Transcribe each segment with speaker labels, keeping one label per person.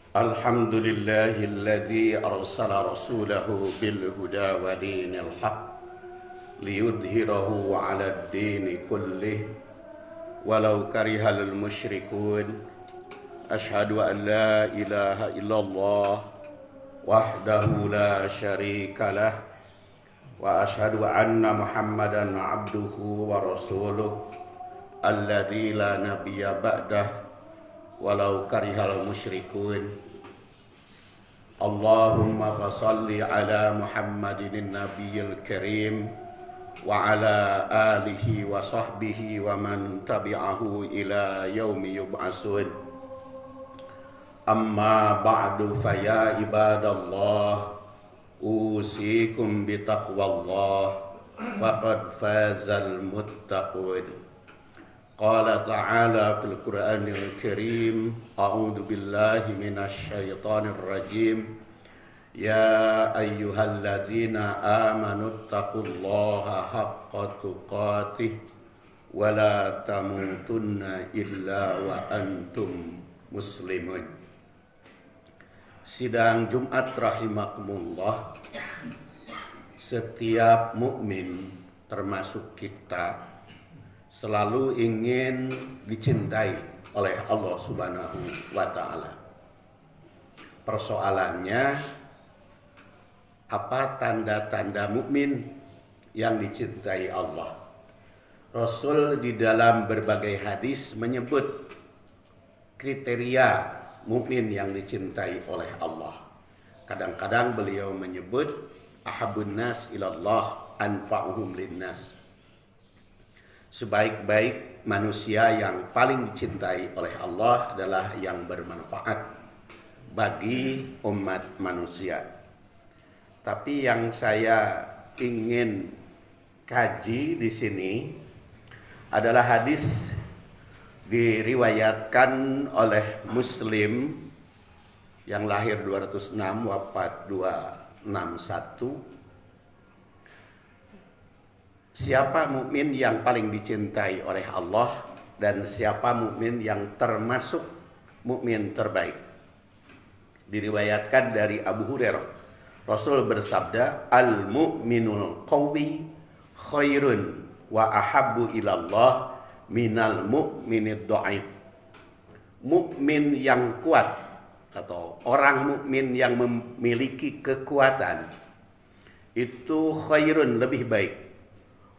Speaker 1: الحمد لله الذي أرسل رسوله بالهدى ودين الحق ليظهره على الدين كله ولو كره المشركون أشهد أن لا إله إلا الله وحده لا شريك له وأشهد أن محمدا عبده ورسوله الذي لا نبي بعده walau karihal musyrikun. Allahumma fasalli ala Muhammadin nabiyil karim wa ala alihi wa sahbihi wa man tabi'ahu ila yaumi yub'asun. Amma ba'du faya ibadallah usikum bitaqwallah faqad fazal muttaqun. Qala ta'ala fil Qur'anil Karim a'udzu billahi minasy syaithanir rajim ya ayyuhalladzina amanu taqullaha haqqa tuqatih wa la tamutunna illa wa antum muslimun. Sidang Jumat rahimakumullah, setiap mukmin termasuk kita selalu ingin dicintai oleh Allah Subhanahu wa Ta'ala. Persoalannya, apa tanda-tanda mukmin yang dicintai Allah? Rasul di dalam berbagai hadis menyebut kriteria mukmin yang dicintai oleh Allah. Kadang-kadang beliau menyebut ahabun nas ilallah anfa'uhum linnas. Sebaik-baik manusia yang paling dicintai oleh Allah adalah yang bermanfaat bagi umat manusia. Tapi yang saya ingin kaji di sini adalah hadis diriwayatkan oleh Muslim yang lahir 206 wafat 261. Siapa mukmin yang paling dicintai oleh Allah dan siapa mukmin yang termasuk mukmin terbaik? Diriwayatkan dari Abu Hurairah, Rasul bersabda, al-mu'minul qawi khairun wa ahabbu ilallah minal mu'minid dha'if. Mukmin yang kuat atau orang mukmin yang memiliki kekuatan itu khairun, lebih baik,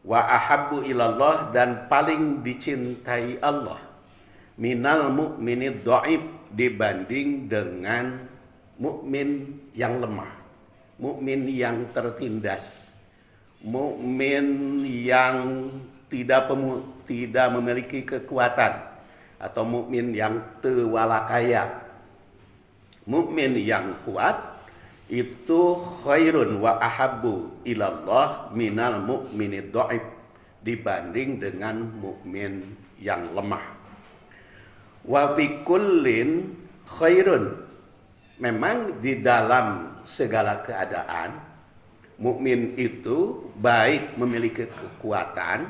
Speaker 1: wa ahabbu ilallah, dan paling dicintai Allah, minal mu'minid dhaif, dibanding dengan mukmin yang lemah, mukmin yang tertindas, mukmin yang tidak memiliki kekuatan, atau mukmin yang tewalakaya. Mukmin yang kuat itu khairun wa ahabbu ilallah minal mu'minid dhaif, dibanding dengan mukmin yang lemah. Wa fi kullin khairun, memang di dalam segala keadaan mukmin itu baik memiliki kekuatan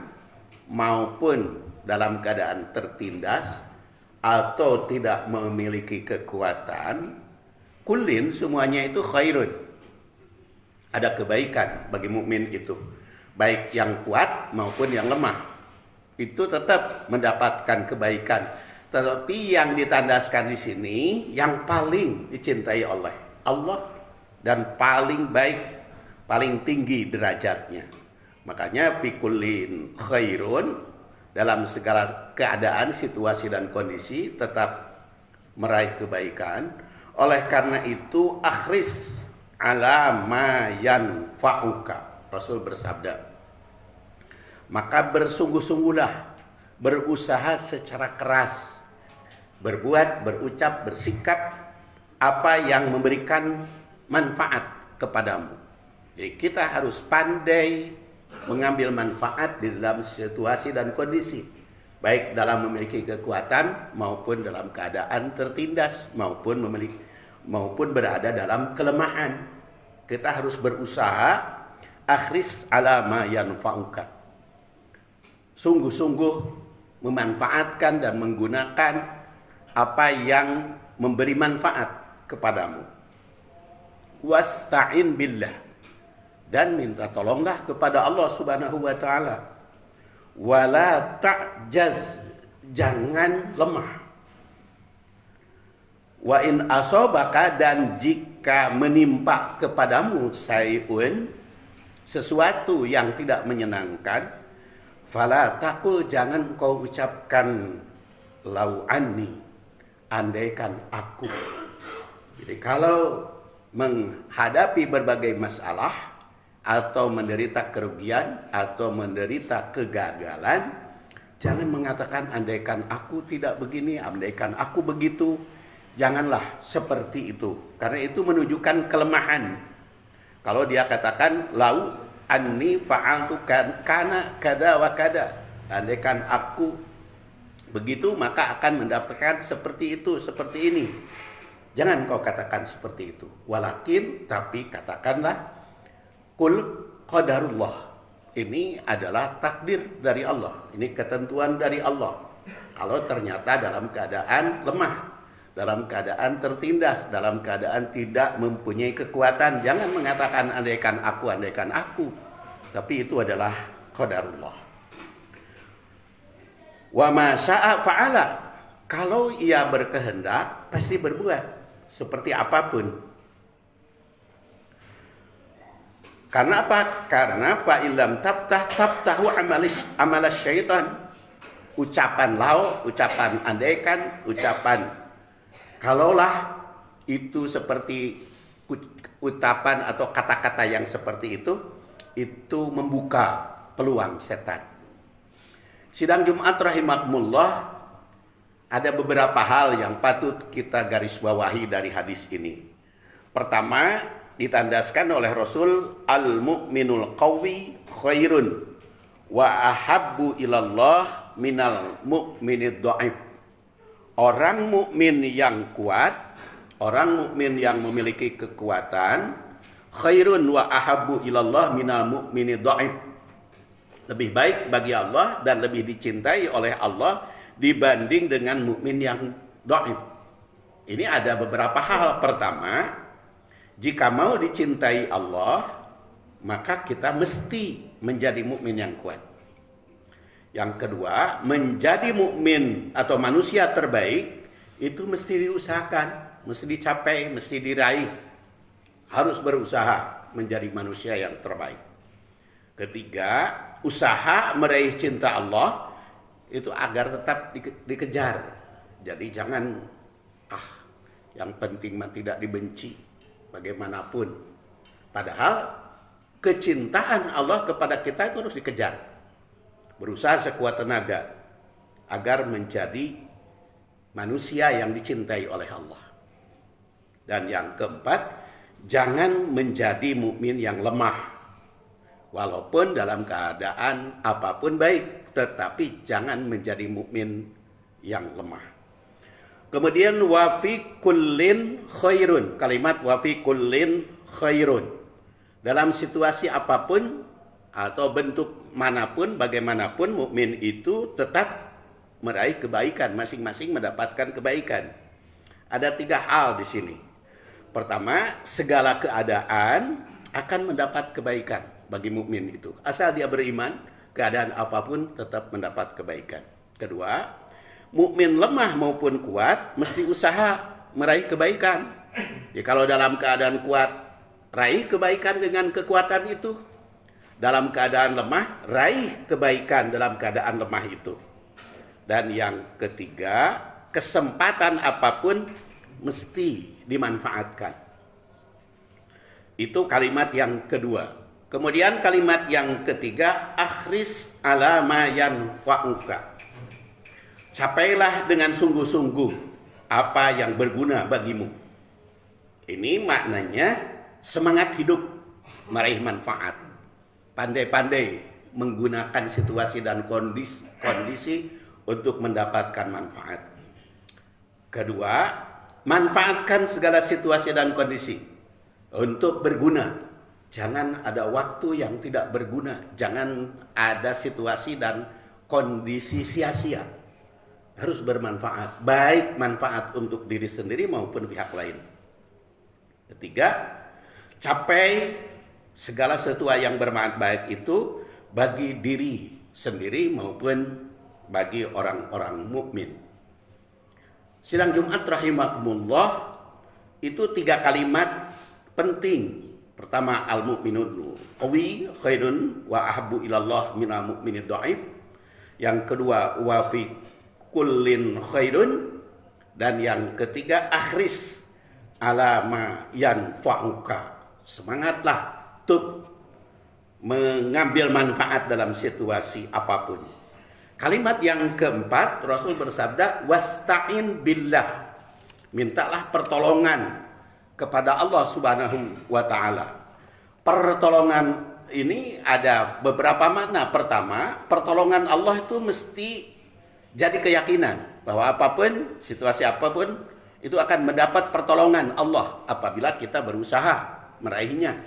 Speaker 1: maupun dalam keadaan tertindas atau tidak memiliki kekuatan. Kullin, semuanya itu khairun, ada kebaikan bagi mukmin itu, baik yang kuat maupun yang lemah, itu tetap mendapatkan kebaikan. Tetapi yang ditandaskan di sini yang paling dicintai oleh Allah dan paling baik, paling tinggi derajatnya. Makanya fi kullin khairun, dalam segala keadaan, situasi dan kondisi tetap meraih kebaikan. Oleh karena itu, akhris ala ma yanfa'uka, Rasul bersabda, maka bersungguh-sungguhlah, berusaha secara keras, berbuat, berucap, bersikap apa yang memberikan manfaat kepadamu. Jadi kita harus pandai mengambil manfaat di dalam situasi dan kondisi, baik dalam memiliki kekuatan maupun dalam keadaan tertindas maupun berada dalam kelemahan. Kita harus berusaha akhris ala ma yanfa'uka, sungguh-sungguh memanfaatkan dan menggunakan apa yang memberi manfaat kepadamu. Wasta'in billah, dan minta tolonglah kepada Allah Subhanahu wa taala. Wala ta'jaz, jangan lemah. Wa in asobaka, dan jika menimpa kepadamu sayun, sesuatu yang tidak menyenangkan, fala taqul, jangan kau ucapkan lau anni, andaikan aku. Jadi kalau menghadapi berbagai masalah atau menderita kerugian atau menderita kegagalan, jangan mengatakan andaikan aku tidak begini, andaikan aku begitu. Janganlah seperti itu, karena itu menunjukkan kelemahan. Kalau dia katakan lau anni fa'altu kana kada wa kada, andaikan aku begitu maka akan mendapatkan seperti itu, seperti ini. Jangan kau katakan seperti itu. Walakin, tapi katakanlah kul qadarullah, ini adalah takdir dari Allah, ini ketentuan dari Allah. Kalau ternyata dalam keadaan lemah, dalam keadaan tertindas, dalam keadaan tidak mempunyai kekuatan, jangan mengatakan andaikan aku, tapi itu adalah qadarullah. Wa ma syaa fa'ala, kalau ia berkehendak pasti berbuat seperti apapun. Karena apa? Karena fa illam tabtahu amalas syaitan. Ucapan lau, ucapan andaikan, ucapan kalaulah, itu seperti ucapan atau kata-kata yang seperti itu membuka peluang setan. Sidang Jumat rahimakumullah, ada beberapa hal yang patut kita garis bawahi dari hadis ini. Pertama, ditandaskan oleh Rasul, al-mu'minul qawi khairun wa ahabbu ilallah minal mu'minid dha'if. Orang mukmin yang kuat, orang mukmin yang memiliki kekuatan, khairun wa ahabbu ilallah minal mu'minid dha'if. Lebih baik bagi Allah dan lebih dicintai oleh Allah dibanding dengan mukmin yang dhaif. Ini ada beberapa hal. Pertama, jika mau dicintai Allah, maka kita mesti menjadi mukmin yang kuat. Yang kedua, menjadi mukmin atau manusia terbaik itu mesti diusahakan, mesti dicapai, mesti diraih. Harus berusaha menjadi manusia yang terbaik. Ketiga, usaha meraih cinta Allah itu agar tetap dikejar. Jadi jangan yang penting mah tidak dibenci bagaimanapun. Padahal kecintaan Allah kepada kita itu harus dikejar. Berusaha sekuat tenaga agar menjadi manusia yang dicintai oleh Allah. Dan yang keempat, jangan menjadi mukmin yang lemah. Walaupun dalam keadaan apapun baik, tetapi jangan menjadi mukmin yang lemah. Kemudian wa fi kullin khairun, kalimat wa fi kullin khairun. Dalam situasi apapun atau bentuk manapun, bagaimanapun, mukmin itu tetap meraih kebaikan, masing-masing mendapatkan kebaikan. Ada 3 hal di sini. Pertama, segala keadaan akan mendapat kebaikan bagi mukmin itu. Asal dia beriman, keadaan apapun tetap mendapat kebaikan. Kedua, mukmin lemah maupun kuat mesti usaha meraih kebaikan. Ya, kalau dalam keadaan kuat, raih kebaikan dengan kekuatan itu. Dalam keadaan lemah, raih kebaikan dalam keadaan lemah itu. Dan yang ketiga, kesempatan apapun mesti dimanfaatkan. Itu kalimat yang kedua. Kemudian kalimat yang ketiga, akhris ala ma yanfa'uka. Capailah dengan sungguh-sungguh apa yang berguna bagimu. Ini maknanya semangat hidup, meraih manfaat. Pandai-pandai menggunakan situasi dan kondisi untuk mendapatkan manfaat. Kedua, manfaatkan segala situasi dan kondisi untuk berguna. Jangan ada waktu yang tidak berguna. Jangan ada situasi dan kondisi sia-sia. Harus bermanfaat. Baik manfaat untuk diri sendiri maupun pihak lain. Ketiga, capai segala sesuatu yang bermanfaat baik itu bagi diri sendiri maupun bagi orang-orang mukmin. Sidang Jumat rahimakumullah, itu 3 kalimat penting. Pertama, al-mu'minun qawi khairun wa ahabbu ilallah minal mu'minid dhaif. Yang kedua, wa fi kullin khairun. Dan yang ketiga, akhris ala ma yanfa'uka. Semangatlah untuk mengambil manfaat dalam situasi apapun. Kalimat yang keempat, Rasul bersabda, wasta'in billah. Mintalah pertolongan kepada Allah Subhanahu wa taala. Pertolongan ini ada beberapa makna. Pertama, pertolongan Allah itu mesti jadi keyakinan bahwa apapun, situasi apapun itu akan mendapat pertolongan Allah apabila kita berusaha meraihnya.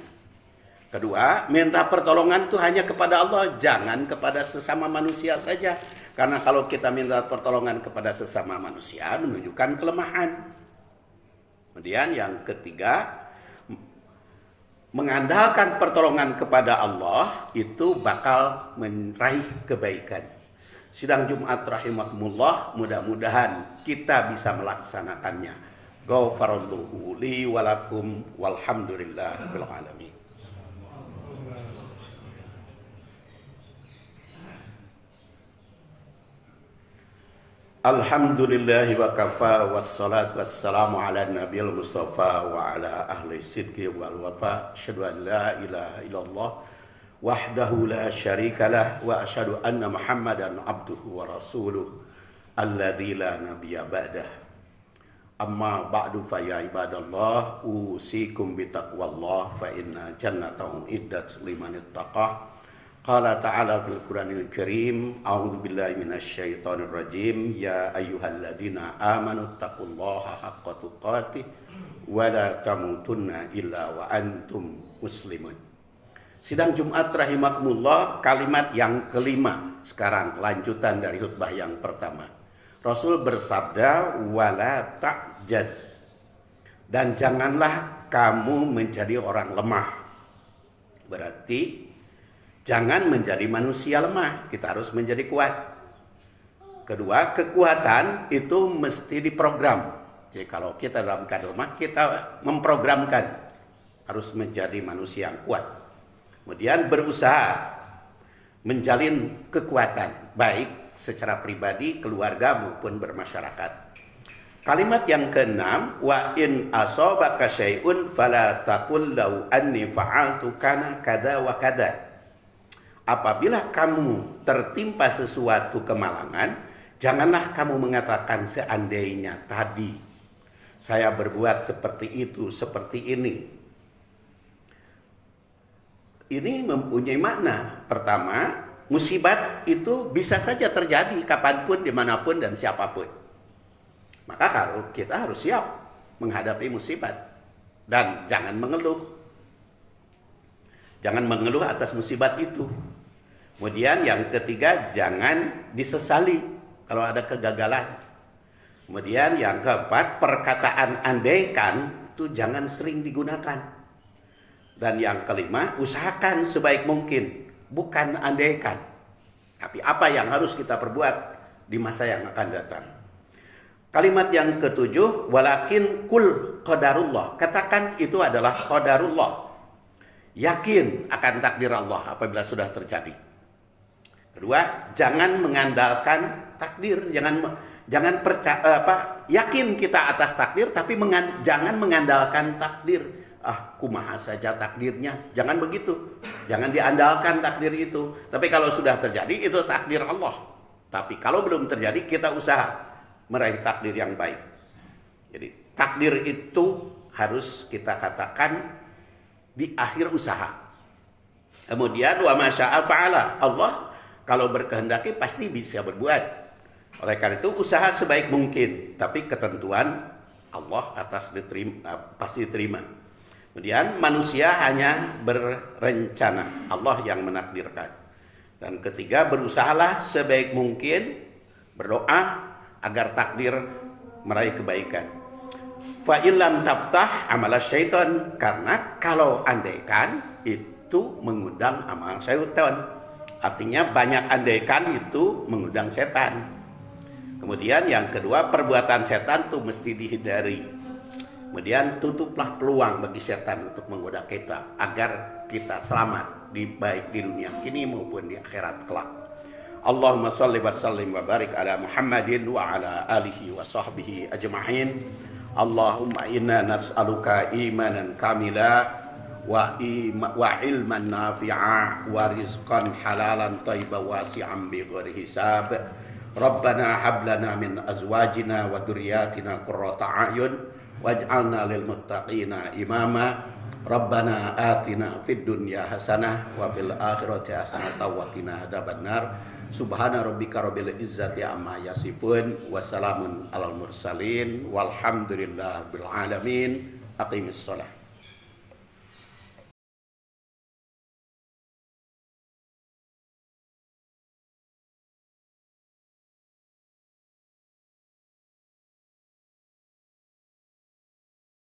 Speaker 1: Kedua, minta pertolongan itu hanya kepada Allah, jangan kepada sesama manusia saja. Karena kalau kita minta pertolongan kepada sesama manusia menunjukkan kelemahan. Kemudian yang ketiga, mengandalkan pertolongan kepada Allah itu bakal meraih kebaikan. Sidang Jumat rahimakumullah, mudah-mudahan kita bisa melaksanakannya. Ghafarallahu li walakum walhamdulillahil alamin. Alhamdulillahi wa kafa wassalatu wassalamu ala nabiyil mustafa wa ala ahli sidqi wal wafa. Asyhadu an la ilaha illallah wahdahu la syarikalah wa asyhadu anna Muhammadan abduhu wa rasuluh alladzi la nabiyya ba'dah. Amma ba'du fa ya ibadallah, usikum bi taqwallah fa inna jannatahu iddat liman ittaqah. Qala ta'ala fil Qur'anil Karim, a'udzu billahi minasy syaithanir rajim, ya ayyuhalladzina amanu taqullaha haqqa tuqatih wa la tamutunna illa wa antum muslimun. Sidang Jumat rahimakumullah, kalimat yang kelima. Sekarang kelanjutan dari khutbah yang pertama. Rasul bersabda, wala ta'jaz. Dan janganlah kamu menjadi orang lemah. Berarti jangan menjadi manusia lemah, kita harus menjadi kuat. Kedua, kekuatan itu mesti diprogram. Jadi kalau kita dalam keadaan lemah, kita memprogramkan harus menjadi manusia yang kuat. Kemudian berusaha menjalin kekuatan, baik secara pribadi, keluarga maupun bermasyarakat. Kalimat yang keenam, wa in asabaka syai'un fala taqul lau anni fa'altu kana kada wa kada. Apabila kamu tertimpa sesuatu kemalangan, janganlah kamu mengatakan seandainya tadi saya berbuat seperti itu, seperti ini. Ini mempunyai makna. Pertama, musibat itu bisa saja terjadi kapanpun, dimanapun, dan siapapun. Maka kita harus siap menghadapi musibat. Dan jangan mengeluh. Jangan mengeluh atas musibat itu. Kemudian yang ketiga, jangan disesali kalau ada kegagalan. Kemudian yang keempat, perkataan andaikan itu jangan sering digunakan. Dan yang kelima, usahakan sebaik mungkin, bukan andaikan. Tapi apa yang harus kita perbuat di masa yang akan datang. Kalimat yang ketujuh, walakin kul qadarullah. Katakan itu adalah qadarullah. Yakin akan takdir Allah apabila sudah terjadi. Kedua, jangan mengandalkan takdir, jangan yakin kita atas takdir, tapi jangan mengandalkan takdir. Kumaha saja takdirnya, jangan begitu. Jangan diandalkan takdir itu. Tapi kalau sudah terjadi, itu takdir Allah. Tapi kalau belum terjadi, kita usaha meraih takdir yang baik. Jadi takdir itu harus kita katakan di akhir usaha. Kemudian wa masya'a fa'ala. Allah kalau berkehendaki pasti bisa berbuat. Oleh karena itu usaha sebaik mungkin, tapi ketentuan Allah pasti diterima. Kemudian manusia hanya berencana, Allah yang menakdirkan. Dan ketiga, berusahalah sebaik mungkin, berdoa agar takdir meraih kebaikan. Fa illam taftah amal syaitan, karena kalau andaikan itu mengundang amal syaitan. Artinya banyak andaikan itu mengundang setan. Kemudian yang kedua, perbuatan setan itu mesti dihindari. Kemudian tutuplah peluang bagi setan untuk menggoda kita agar kita selamat baik di dunia kini maupun di akhirat kelak. Allahumma salli wa sallim wa barik ala Muhammadin wa ala alihi wa sahbihi ajma'in. Allahumma inna nas'aluka imanan kamila wa ilman nafi'a wa rizqan halalan tayyiban wasi'an bighairi hisab. Rabbana hab lana min azwajina wa dhurriyyatina qurrata a'yun waj'alna lil muttaqina imama. Rabbana atina fid dunya hasanah wa fil akhirati hasanah wa qina adzabannar. Subhana rabbika rabbil izzati amma yasifun wa salamun alal mursalin walhamdulillahil alamin. Aqimissalah.